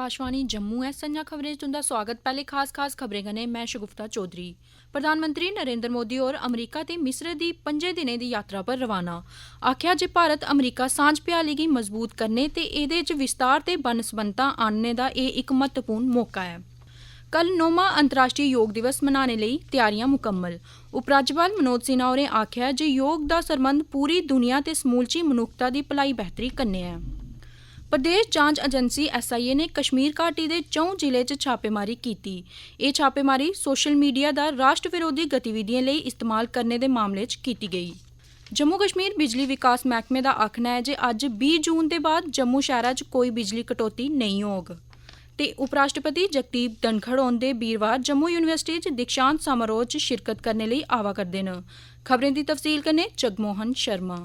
आकाशवाणी जम्मू है संजा खबरें तुंदा स्वागत। पहले खास खबरें कन्नै मैं शगुफ्ता चौधरी। प्रधानमंत्री नरेंद्र मोदी होर अमरीका ते मिस्र दी 5 दिनें दी यात्रा पर रवाना। आखेआ जे भारत अमरीका सांझ भ्याली गी मजबूत करने ते एह्दे च विस्तार ते बनसबनता आह्नने दा एह् इक महत्वपूर्ण मौका ऐ। कल 9वां अंतर्राष्ट्रीय योग दिवस मनाने लेई तैयारियां मुकम्मल। उपराज्यपाल मनोज सिन्हा होरें आखेआ जे योग दा सरबंध पूरी दुनिया ते समूलची मनुक्खता दी भलाई बेहतरी कन्नै ऐ। प्रदेश जांच एजेंसी SIA ने कश्मीर घाटी दे 4 जिलें च छापेमारी कीती। एह् छापेमारी सोशल मीडिया दा राष्ट्र विरोधी गतिविधियें लेई इस्तेमाल करने दे मामले च कीती गेई। जम्मू कश्मीर बिजली विकास मैह्कमे दा आखना है जे अज्ज 20 जून दे बाद जम्मू शैह्रा च कोई बिजली कटौती नेईं होग। ते उपराष्ट्रपति जगदीप धनखड़ होंदे बीरवार जम्मू यूनिवर्सिटी च दीक्षांत समारोह च शिरकत करने लेई आवा करदे न। खबरें दी तफसील कन्नै जगमोहन शर्मा।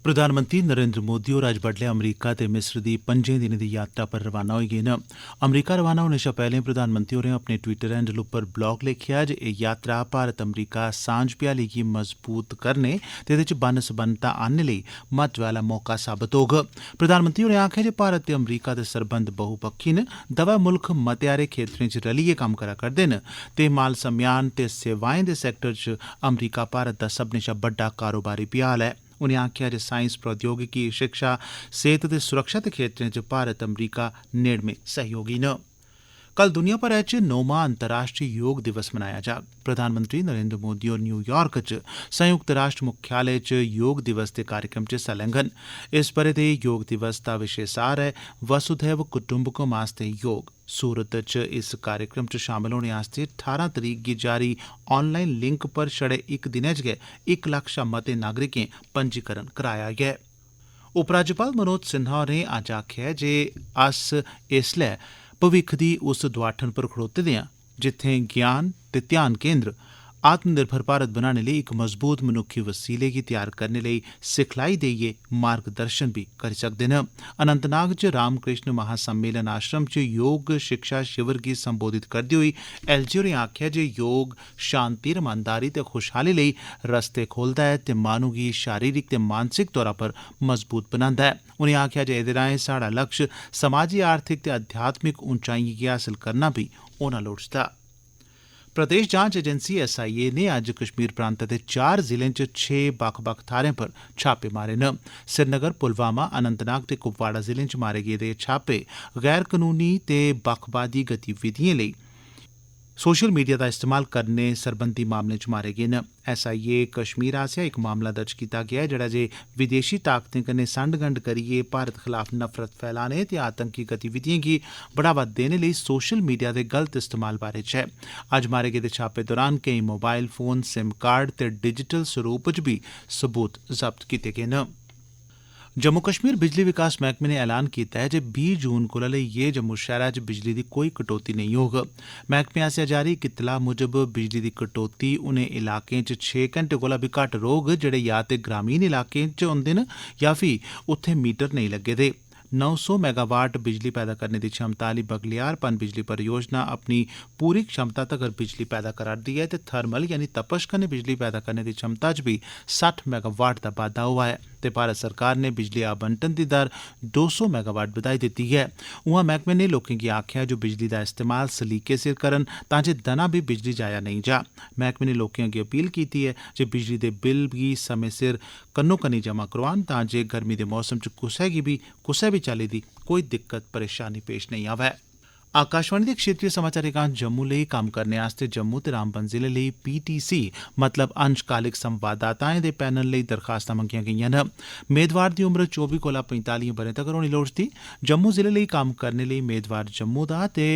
प्रधानमंत्री नरेंद्र मोदी होर अज्ज बड्डलै अमरीका ते मिस्र दी 5 दिनें दी यात्रा पर रवाना होई गे न। अमरीका रवाना होने शा पैह्ले प्रधानमंत्री होरें अपने ट्विटर हैंडल उप्पर ब्लॉग लिखेआ जे एह् यात्रा भारत अमरीका सांझ भ्याली गी मजबूत करने ते एह्दे च बनसबनता आह्नने लेई महत्वै आह्ला मौका साबत होग। प्रधानमंत्री होरें आखेआ जे भारत ते अमरीका दे सरबंध बहुपक्खी न। दवै मुल्ख मते हारे खेत्तरें च रलियै कम्म करा करदे न ते माल सम्यान ते सेवाएं दे सैक्टर च अमरीका भारत दा सभनें शा बड्डा कारोबारी भ्याल है। उनें आखेआ जे साइंस प्रौद्योगिकी शिक्षा सेहत ते सुरक्षा दे खेत्तरें च भारत अमरीका नेड़मे सहयोगी न। कल दुनिया भरै च 9वां अंतर्राष्ट्रीय योग दिवस मनाया जाग। प्रधानमंत्री नरेंद्र मोदी होर न्यूयार्क च संयुक्त राष्ट्र मुख्यालय च योग दिवस दे कार्यक्रम च हिस्सा लैङन। इस ब'रे दे योग दिवस दा विशे सार है वसुधैव कुटुंबकम आस्ते योग। सूरत च इस कार्यक्रम च शामल होने आस्ते 18 तरीक गी जारी ऑनलाइन लिंक पर छड़े इक दिनै च गै 1 लक्ष शा मते नागरिकें पंजीकरण कराया ऐ। उपराज्यपाल मनोज सिन्हा होरें अज्ज आखेआ जे अस इसलै भविक्ख दी उस दोआठन पर खड़ोते दे आं जित्थें ज्ञान ते ध्यान केंद्र आत्मनिर्भर भारत बनाने लेई इक मजबूत मनुक्खी वसीले गी तैयार करने लेई सिखलाई देइयै मार्गदर्शन बी करी सकदे न। अनंतनाग च रामकृष्ण महासम्मेलन आश्रम च योग शिक्षा शिविर गी संबोधित करदे होई LG होरें आखेआ जे योग शांति रमानदारी ते खुशहाली लेई रस्ते खोलदा ऐ ते माह्नू गी शारीरिक ते मानसिक तौरा पर मजबूत बनांदा ऐ। उनें आखेआ जे एह्दे राहें साढ़ा लक्ष्य समाजी आर्थिक ते अध्यात्मिक ऊंचाइयें गी हासल करना बी होना लोड़चदा। प्रदेश जांच एजेंसी SIA ने अज्ज कश्मीर प्रांता दे 4 जिलें च 6 बक्ख-बक्ख थाह्रें पर छापे मारे न। श्रीनगर, पुलवामा, अनंतनाग ते कुपवाड़ा जिलें च मारे गेदे छापे गैर कनूनी ते बक्खवादी गतिविधियें लेई सोशल मीडिया दा इस्तेमाल करने सरबंधी मामलें च मारे गे न। SIA कश्मीर आसेआ इक मामला दर्ज कीता गेआ जेह्ड़ा जे विदेशी ताकतें कन्नै संढ-गंढ करियै भारत खलाफ नफरत फैलाने ते आतंकी गतिविधियें गी बढ़ावा देने लेई सोशल मीडिया दे गलत इस्तेमाल बारे च ऐ। अज्ज मारे गेदे छापे दौरान केईं मोबाइल फोन, सिम कार्ड ते डिजिटल सरूप च भी सबूत जब्त कीते गे न। जम्मू कश्मीर बिजली विकास मैह्कमे ने ऐलान कीता ऐ जे 20 जून कोला लेइयै जम्मू शैह्रा च बिजली दी कोई कटौती नेईं होग। मैह्कमे आसेआ जारी इक इतलाह मुजब बिजली दी कटौती उनें इलाकें च 6 घैंटे कोला भी घट्ट रौह्ग जेह्ड़े या ते ग्रामीण इलाकें च होंदे न या फ्ही उत्थें मीटर नेईं लग्गे दे। 900 मेगावाट बिजली पैदा करने दी क्षमता आह्ली बगलियार पन बिजली परियोजना अपनी पूरी क्षमता तगर बिजली पैदा करा'रदी ऐ ते थर्मल यानी तपश कन्नै बिजली पैदा करने दी क्षमता च भी 60 मेगावाट दा बाद्धा होआ ऐ ते भारत सरकार ने बिजली आवंटन दी दर 200 मेगावाट बधाई दित्ती ऐ। उआं मैह्कमे ने लोकें गी आखेआ जो बिजली दा इस्तेमाल सलीके सिर करन तां जे दना भी बिजली जाया नेईं जा। मैह्कमे ने लोकें अग्गें अपील कीती ऐ जे बिजली दे बिल गी समें सिर कन्नो-कन्नी जमा करोआन तां जे गर्मी दे मौसम च कुसै बी चाल्ली दी कोई दिक्कत परेशानी पेश नेईं आवै। आकाशवाणी दे क्षेत्रीय समाचार एकांश जम्मू लेई कम्म करने आस्तै जम्मू ते रामबन जिले लेई PTC मतलब अंशकालिक संवाददाताएं दे पैनल लेई दरखास्तां मंगियां गेईआं न। मेदवार दी उम्र 24 कोला 45 ब'रें तगर होनी लोड़चदी। जम्मू जिले लेई कम्म करने लेई मेदवार जम्मू दा ते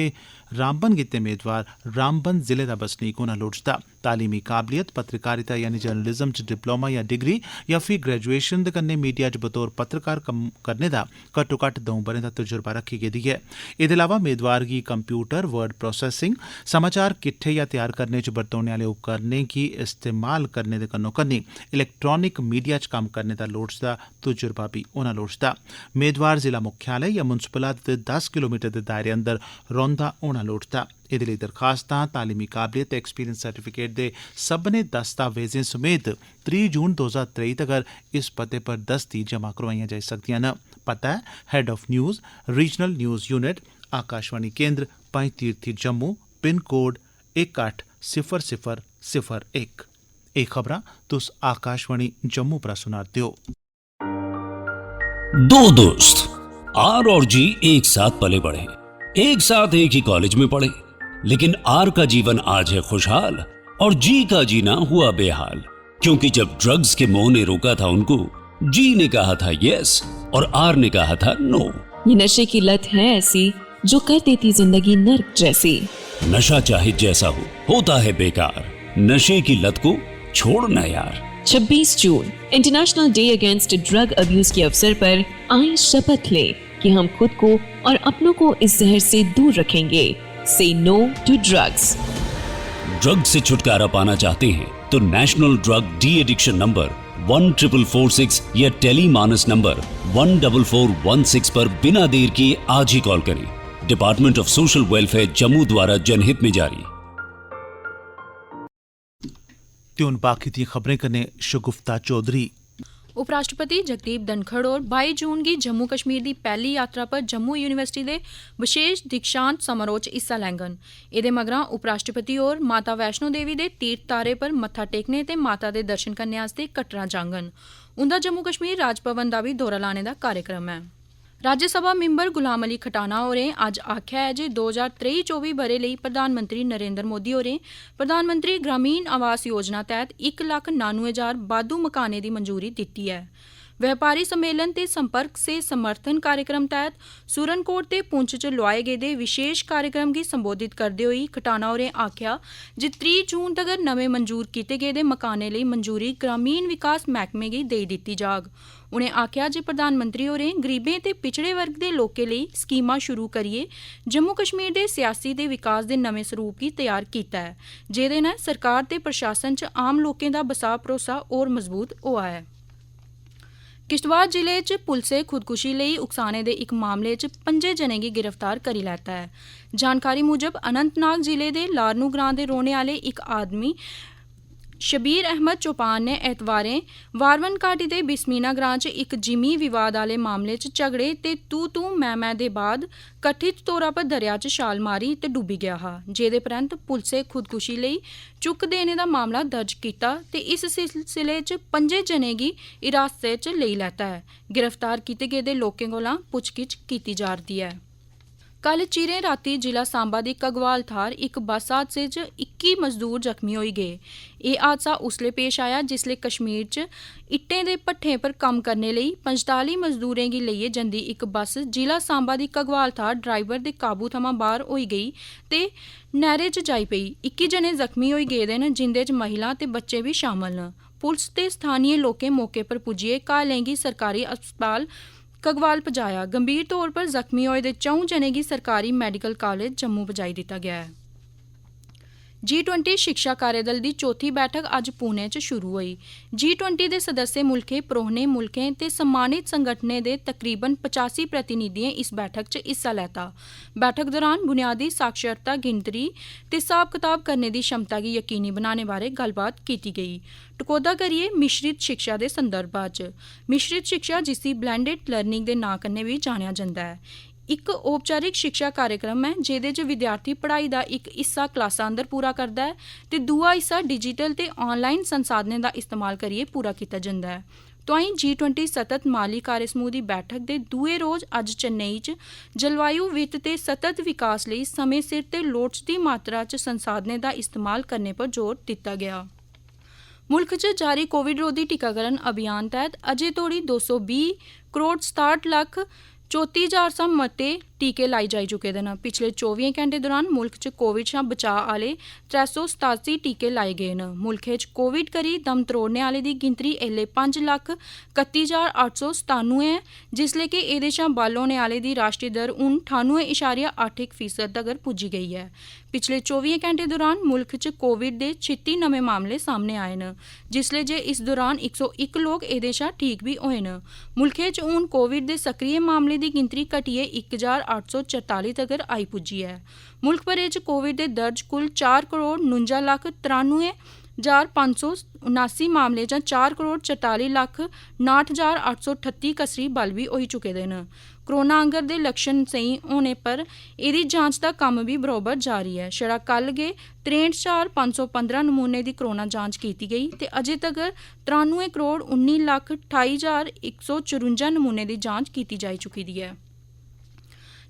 रामबन गित्ते मेदवार रामबन जिले दा बसनीक होना लोड़चदा। तालीमी काबलियत पत्रकारिता यानी जर्नलिज्म च डिप्लोमा या डिग्री या फ्ही ग्रेजुएशन दे कन्नै मीडिया च बतौर पत्रकार कम्म करने दा घट्टो घट्ट 2 ब'रें दा तजुर्बा रक्खी गेदी ऐ। एह्दे अलावा मेदवार गी कंप्यूटर, वर्ड प्रोसेसिंग, समाचार किट्ठे या तैयार करने च बरतोने आह्ले उपकरणें गी इस्तेमाल करने दे कन्नो-कन्नी इलैक्ट्रॉनिक मीडिया च कम्म करने दा लोड़चदा तजुर्बा भी होना लोड़चदा। मेदवार जिला मुख्यालय या मुंसिपल हद दे 10 किलोमीटर दे दायरे अंदर रौंह्दा होना लोड़चदा। एह्दे लेई दरखास्तां तालीमी काबलियत ते एक्सपीरियंस सर्टिफिकेट दे सब्भनें दस्तावेजें समेत 3 जून 2023 तगर इस पते पर दस्ती जमा करोआइयां जाई सकदियां न। पता है head of news regional news unit Akashvani केंद्र पंज तीर्थी जम्मू पिन कोड 180001। एह् खबरां तुस आकाशवाणी जम्मू परा सुना'रदे हो। दो दोस्त आर और जी एक साथ पले बढ़े, एक साथ एक ही कॉलेज में पढ़े, लेकिन आर का जीवन आज है खुशहाल और जी का जीना हुआ बेहाल, क्योंकि जब ड्रग्स के मोह ने रोका था उनको, जी ने कहा था यस और आर ने कहा था नो। ये नशे की लत है ऐसी जो कर देती जिंदगी नर्क जैसी। नशा चाहे जैसा हो होता है बेकार, नशे की लत को छोड़ना यार। 26 June international day against drug abuse के अवसर पर आए शपथ ले कि हम खुद को और अपनों को इस जहर से दूर रखेंगे। से नो टू ड्रग्स। ड्रग्स से छुटकारा पाना चाहते हैं तो national drug de addiction number 1446 या टेली मानस नंबर 14416 पर बिना देर किए आज ही कॉल करें। Department of social welfare Jammu द्वारा जनहित में जारी। ते हुन बाकी दियां खबरें कन्नै शगुफ्ता चौधरी। उपराष्ट्रपति जगदीप धनखड़ होर 22 जून गी जम्मू कश्मीर दी पैह्ली यात्रा पर जम्मू यूनिवर्सिटी दे विशेष दीक्षांत समारोह च हिस्सा लैङन। एह्दे मगरा उपराष्ट्रपति होर माता वैष्णो देवी दे तीर्थ तारे पर मत्था टेकने ते माता दे दर्शन करने आस्तै कटरा जाङन। उंदा जम्मू कश्मीर राजभवन दा बी दौरा लाने दा कार्यक्रम है। राज्यसभा मिंबर गुलाम अली खटाना होरें अज्ज आखेआ है जे 2023-24 ब'रे लेई प्रधानमंत्री नरेंद्र मोदी होरें प्रधानमंत्री ग्रामीण आवास योजना तैह्त 1,99,000 बाद्धू मकानें दी मंजूरी दित्ती है। व्यापारी सम्मेलन ते संपर्क से समर्थन कार्यक्रम तैह्त सुरनकोट ते पुंछ च लोआए गेदे विशेष कार्यक्रम गी संबोधित करदे होई खटाना होरें आखेआ जे 30 जून तगर नमें मंजूर कीते गेदे मकानें लेई मंजूरी ग्रामीण विकास मैह्कमे गी देई दित्ती जाग। उनें आखेआ जे प्रधानमंत्री होरें गरीबें ते पिछड़े वर्ग दे लोकें लेई स्कीमां शुरू करियै जम्मू कश्मीर दे सियासी ते विकास दे नमें सरूप गी तैयार कीता है, जेह्दे नै सरकार ते प्रशासन च आम लोकें दा बसाह भरोसा होर मजबूत होआ है। किश्तवाड़ जिले च पुलसै खुदकुशी लेई उकसाने दे इक मामले च 5 जनें गी गिरफ्तार करी लैता है। जानकारी मुजब अनंतनाग जिले दे लारनू ग्रां दे रौह्ने आह्ले इक आदमी शबीर अहमद चौपान ने ऐतवारें वारवन घाटी दे बिस्मीना ग्रां च इक जिमी विवाद आह्ले मामले च झगड़े ते तू मैं दे बाद कथित तौरा पर दरेआ च छाल मारी ते डुब्बी गया हा, जेह्दे परैंत पुलसै खुदकुशी लेई चुक्क देने दा मामला दर्ज कीता ते इस सिलसिले च 5 जनें गी हिरासत च लेई लैता है। गिरफ्तार कीते गेदे लोकें कोला पुच्छगिच्छ कीती जा'रदी है। कल चिरें रातीं जिला सांबा दी घगवाल थाह्र इक बस हादसे च 21 मजदूर जख्मी होई गे। एह् हादसा उसलै पेश आया जिसलै कश्मीर च इट्टें दे भट्ठें पर कम्म करने लेई 45 मजदूरें गी लेइयै जंदी इक बस जिला सांबा दी घगवाल थाह्र ड्राइवर दे काबू थमां बाह्र होई गेई ते नैह्रे च जाई पेई। 21 जने जख्मी होई गेदे न, जिंदे च महिलां ते बच्चे बी शामल न। पुलस ते स्थानीय लोकें मौके पर पुज्जियै घायलें गी सरकारी अस्पताल घगवाल पजाया। गंभीर तौर पर जख्मी होए दे 4 जनें गी सरकारी मैडिकल कालेज जम्मू पजाई दित्ता गया है। G20 शिक्षा कार्यदल दी चौथी बैठक अज्ज पुणे च शुरू होई। G20 दे सदस्य मुल्खें, परौह्ने मुल्खें ते सम्मानित संगठनें दे तकरीबन 85 प्रतिनिधियें इस बैठक च हिस्सा लैता। बैठक दौरान बुनियादी साक्षरता, गिनतरी ते हिसाब कताब करने दी क्षमता गी यकीनी बनाने बारै गल्लबात कीती गेई। टकोह्दा करियै मिश्रित शिक्षा दे संदर्भा च मिश्रित शिक्षा, जिसी ब्लेंडेड लर्निंग दे नांऽ कन्नै बी जानेआ जंदा है, इक औपचारिक शिक्षा कार्यक्रम है जेह्दे च विद्यार्थी पढ़ाई दा इक हिस्सा क्लासा अंदर पूरा करदा है ते दूआ हिस्सा डिजिटल ते ऑनलाइन संसाधनें दा इस्तेमाल करियै पूरा कीता जंदा है। तोआईं G20 सतत माली कार्य समूह दी बैठक दे दुए रोज अज्ज चेन्नई च जलवायु वित्त ते सतत विकास लेई समें सिर ते लोड़चदी मात्रा च संसाधनें दा इस्तेमाल करने पर जोर दित्ता गेआ। मुल्ख च जारी कोविड रोधी टीकाकरण अभियान तैह्त अजें तोड़ी 220 करोड़ 67 लक्ख 34,000 शा मते टीके लाई जाई चुके दे न। पिछले 24 घैंटे दौरान मुल्ख च कोविड शा बचाऽ आह्ले 387 टीके लाए गे न। मुल्खै च कोविड करी दम त्रोड़ने आह्ले दी गिनतरी ऐल्लै 5,31,897 ऐ, जिसलै कि एह्दे शा बल्ल होने आह्ले दी राश्ट्री दर हून 98.81% तगर पुज्जी गेई है। पिछले 24 घैंटे दौरान मुल्ख च कोविड दे 36 नमें मामले सामने आए न, जिसलै जे इस दौरान 101 लोक एह्दे शा ठीक बी होए न। मुल्खै च हून कोविड दे सक्रिय मामले दी गिनतरी घटियै 1,844 तगर आई पुज्जी ऐ। मुल्ख भरै च कोविड दे दर्ज कुल 4 करोड़ 49 लक्ख 93 579 मामले जां 4 करोड़ 44 लख 59,838 कसरी बल भी होई चुके दे न। कोरोना आंगर दे लक्षण सेही होने पर एह्दी जांच दा कम्म भी बरोबर जारी है। छड़ा कल गै 63,515 नमूने दी कोरोना जांच कीती गई ते अजे तगर 93 करोड़ 19 लख 28,154 नमूने दी जांच कीती जाई चुकी दी है।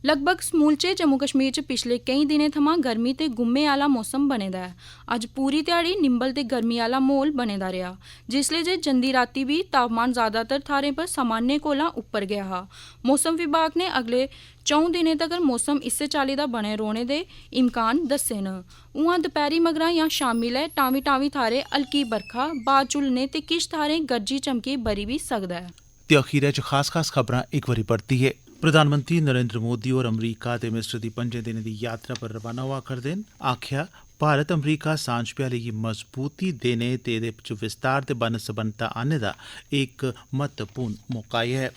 लगभग समूलचे जम्मू कश्मीर च पिछले कई दिनें थमां गर्मी ते गुम्मे आह्ला मौसम बने दा ऐ। अज्ज पूरी ध्याड़ी निंबल ते गर्मी आह्ला माहौल बने दा रेहा, जिसलै जे जंदी रातीं बी तापमान ज़्यादातर थाह्रें पर सामान्य कोला उप्पर गया हा। मौसम विभाग ने अगले 4 दिनें तगर मौसम इस्सै चाल्ली दा बने रौह्ने दे इम्कान दस्से न। उआं दपैह्री मगरा जां शामी लै टावीं थाह्रें हल्की बरखा, ब्हाऽ झुल्लने ते किश थाह्रें गरजी चमकी बरी बी सकदा है। ते अखीरै च खास खबरां एक बारी परतियै। प्रधानमंत्री नरेंद्र मोदी होर अमरीका ते मिस्र दी 5 दिनें दी यात्रा पर रवाना होआ करदे न। आखेआ भारत अमरीका सांझ भ्याली गी मजबूती देने ते एह्दे च विस्तार ते बनसबनता आने दा इक महत्वपूर्ण मौका ऐ।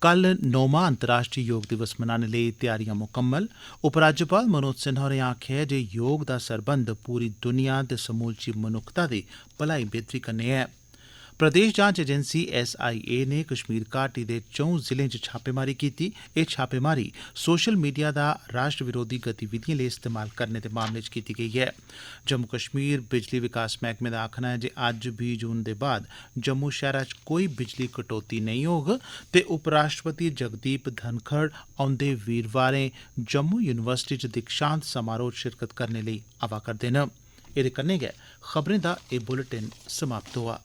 कल 9मां अंतर्राष्ट्रीय योग दिवस मनाने लेई त्यारियां मुकम्मल। उपराज्यपाल मनोज सिन्हा होरें आखेआ जे योग दा सरबंध पूरी दुनिया ते समूलची मनुक्खता दी भलाई बेह्तरी कन्नै ऐ। प्रदेश जांच एजेंसी SIA ने कश्मीर घाटी दे 4 जिलें च छापेमारी कीती। एह् छापेमारी सोशल मीडिया दा राष्ट्र विरोधी गतिविधियें लेई इस्तेमाल करने दे मामले च कीती गेई है। जम्मू कश्मीर बिजली विकास मैह्कमे दा आखना ऐ जे अज्ज 20 जून दे बाद जम्मू शैह्रा च कोई बिजली कटौती नेईं होग ते उपराष्ट्रपति जगदीप धनखड़ औंदे वीरवारें जम्मू यूनिवर्सिटी च दीक्षांत समारोह च शिरकत करने लेई आवा करदे न। एह्दे कन्नै गै खबरें दा एह् बुलेटिन समाप्त होआ।